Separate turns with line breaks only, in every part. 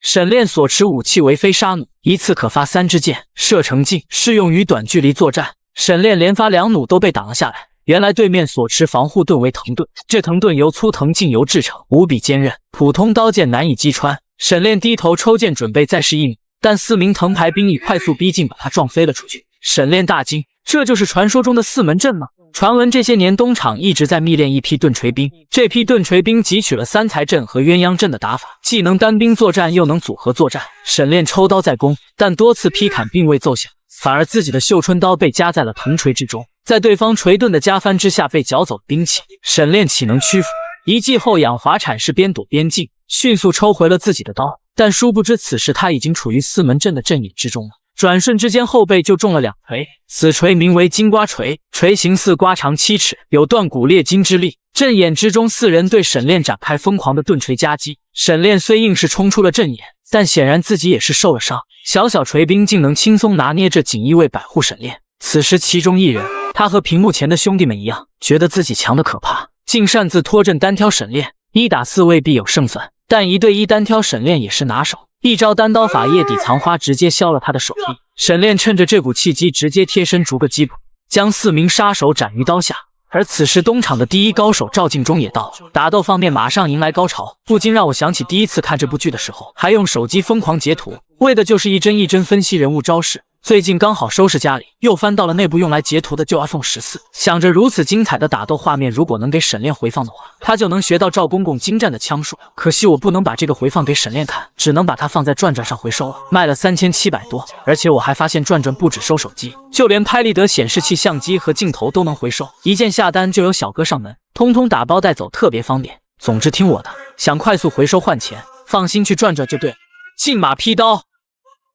沈炼所持武器为飞沙弩，一次可发3支箭，射程近，适用于短距离作战。沈炼连发2弩都被挡了下来。原来对面所持防护盾为藤盾，这藤盾由粗藤劲油制成，无比坚韧，普通刀剑难以击穿。沈炼低头抽剑准备再试1弩，但4名藤牌兵以快速逼近，把他撞飞了出去。沈炼大惊，这就是传说中的4门阵吗？传闻这些年东厂一直在密练一批盾锤兵，这批盾锤兵汲取了3才阵和鸳鸯阵的打法，既能单兵作战，又能组合作战。沈炼抽刀在攻，但多次劈砍并未奏响，反而自己的绣春刀被夹在了藤锤之中，在对方锤盾的加翻之下被缴走了兵器。沈炼岂能屈服？一记后仰滑铲式边躲边进，迅速抽回了自己的刀，但殊不知此时他已经处于4门阵的阵眼之中了。转瞬之间，后背就中了2锤，此锤名为金瓜锤，锤形似瓜长7尺，有断骨裂筋之力。阵眼之中，4人对沈炼展开疯狂的盾锤夹击。沈炼虽硬是冲出了阵眼，但显然自己也是受了伤。小锤兵竟能轻松拿捏着锦衣卫保护沈炼。此时其中一人，他和屏幕前的兄弟们一样，觉得自己强得可怕，竟擅自拖阵单挑沈炼。1打4未必有胜算，但1对1单挑沈炼也是拿手。一招单刀法夜底藏花直接削了他的手臂。沈炼趁着这股契机，直接贴身逐个击破，将4名杀手斩于刀下。而此时东厂的第一高手赵敬忠也到了，打斗方面马上迎来高潮，不禁让我想起第一次看这部剧的时候，还用手机疯狂截图，为的就是一帧一帧分析人物招式。最近刚好收拾家里，又翻到了那部用来截图的旧 iPhone 14，想着如此精彩的打斗画面，如果能给沈炼回放的话，他就能学到赵公公精湛的枪术。可惜我不能把这个回放给沈炼看，只能把它放在转转上回收了，卖了3700多。而且我还发现转转不只收手机，就连拍立得显示器、相机和镜头都能回收，一键下单就有小哥上门，通通打包带走，特别方便。总之听我的，想快速回收换钱，放心去转转就对了。进马劈刀，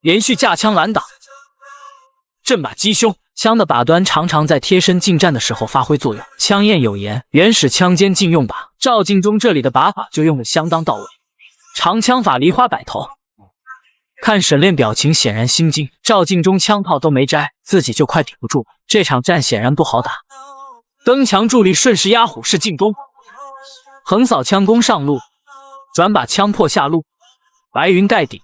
连续架枪拦挡，阵马击胸，枪的把端常常在贴身近战的时候发挥作用。枪验有言，原始枪尖禁用把，赵敬忠这里的把法就用得相当到位。长枪法梨花摆头，看沈炼表情显然心惊，赵敬忠枪套都没摘，自己就快顶不住了。这场战显然不好打。蹬墙助力顺势压虎式进攻，横扫枪攻上路，转把枪破下路，白云盖顶。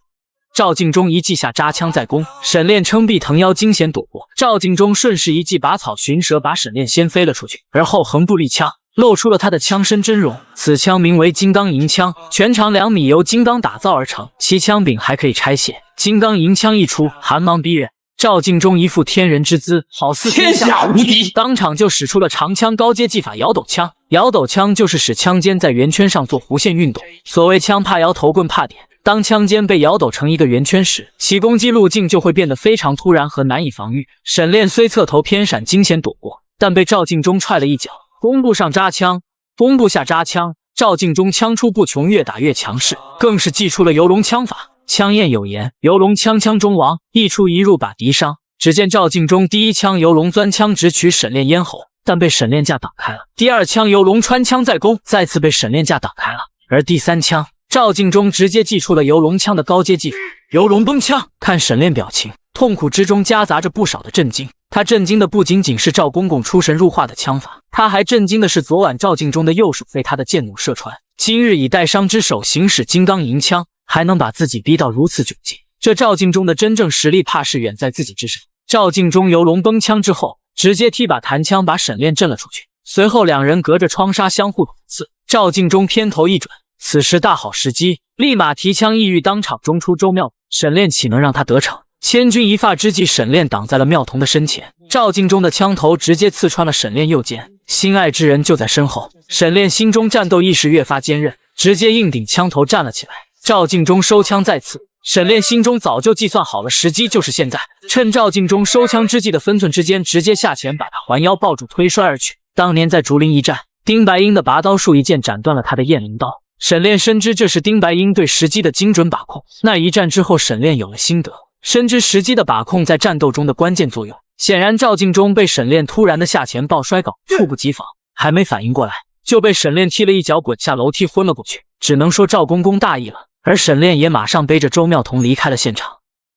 赵敬忠一记下扎枪再攻，沈炼撑臂腾腰惊险躲过，赵敬忠顺势一记拔草寻蛇，把沈炼掀飞了出去，而后横步立枪，露出了他的枪身真容。此枪名为金刚银枪，全长2米，由金刚打造而成，其枪柄还可以拆卸。金刚银枪一出，寒芒逼人。赵敬忠一副天人之姿，好似天下无敌，当场就使出了长枪高阶技法摇斗枪。摇斗枪就是使枪尖在圆圈上做弧线运动，所谓枪怕摇头棍怕点。当枪尖被摇斗成一个圆圈时，其攻击路径就会变得非常突然和难以防御。沈炼虽侧头偏闪惊险躲过，但被赵敬忠踹了一脚，弓步上扎枪，弓步下扎枪。赵敬忠枪出不穷，越打越强势，更是祭出了游龙枪法。枪验有言，游龙枪枪中王，一出一入把敌伤。只见赵敬忠第一枪游龙钻枪直取沈炼咽喉，但被沈炼架挡开了。第2枪游龙穿枪再攻，再次被沈炼架挡开了。而第3枪，赵敬忠直接祭出了游龙枪的高阶技法游龙崩枪。看沈炼表情，痛苦之中夹杂着不少的震惊。他震惊的不仅仅是赵公公出神入化的枪法，他还震惊的是昨晚赵敬忠的右手被他的剑弩射穿，今日以带伤之手行使金刚银枪，还能把自己逼到如此窘境，这赵敬忠的真正实力怕是远在自己之上。赵敬忠游龙崩枪之后，直接踢把弹枪把沈炼震了出去，随后2人隔着窗纱相互捅刺，赵敬忠偏头一准，此时大好时机，立马提枪意欲当场中出周妙，沈炼岂能让他得逞？千钧一发之际，沈炼挡在了妙童的身前，赵敬忠的枪头直接刺穿了沈炼右肩，心爱之人就在身后。沈炼心中战斗意识越发坚韧，直接硬顶枪头站了起来。赵敬忠收枪再刺，沈炼心中早就计算好了时机就是现在，趁赵敬忠收枪之际的分寸之间，直接下前把他环腰抱住推摔而去。当年在竹林一战，丁白英的拔刀术一剑斩断了他的雁翎刀，沈炼深知这是丁白英对时机的精准把控。那一战之后，沈炼有了心得，深知时机的把控在战斗中的关键作用。显然赵敬忠被沈炼突然的下前抱摔搞猝不及防，还没反应过来，就被沈炼踢了一脚滚下楼梯昏了过去。只能说赵公公大意了，而沈炼也马上背着周妙彤离开了现场。